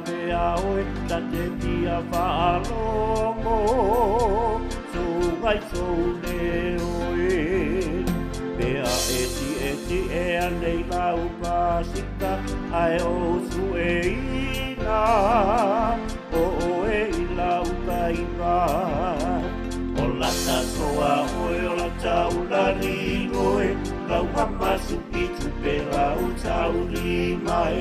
vea oe ta te tia whaalongo so ngai so ne oe pea eti e anei lau pasika ai o su e ina o e i lau kaiwa o lata soa oe o la taulari oe lau hamasu i tupe lau tauri mai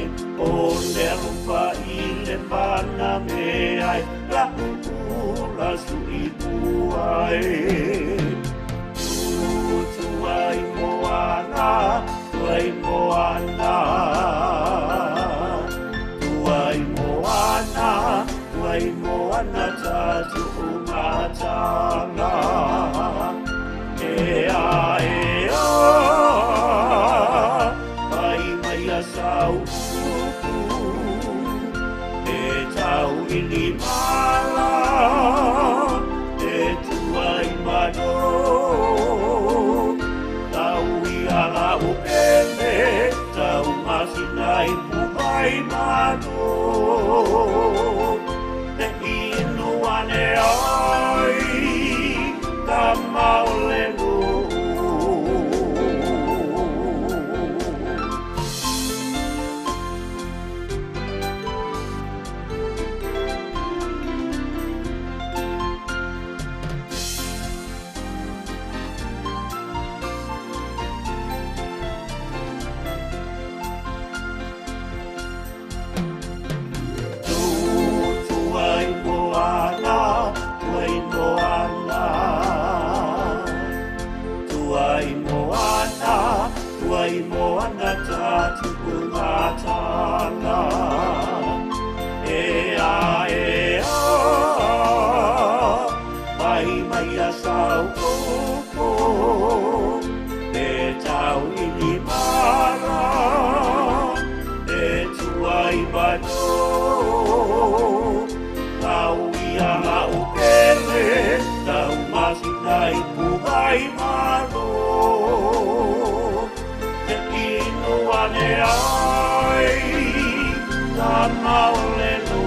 o le rupa i le mana me ai la ula su i puai tuai Moana tuai Moana tuai Moana tuai Moana tatu umatanga ea mai mai asau e tau ili mala e tuai mano tau i ala upene tau masinai pumai mano te inu ane ai ka maolenu Moana tatu kumatana ea mai asau koko e tau ili mara e tuai mano tau ia la upere tau masinai puhai mano ane ai, ta maolenu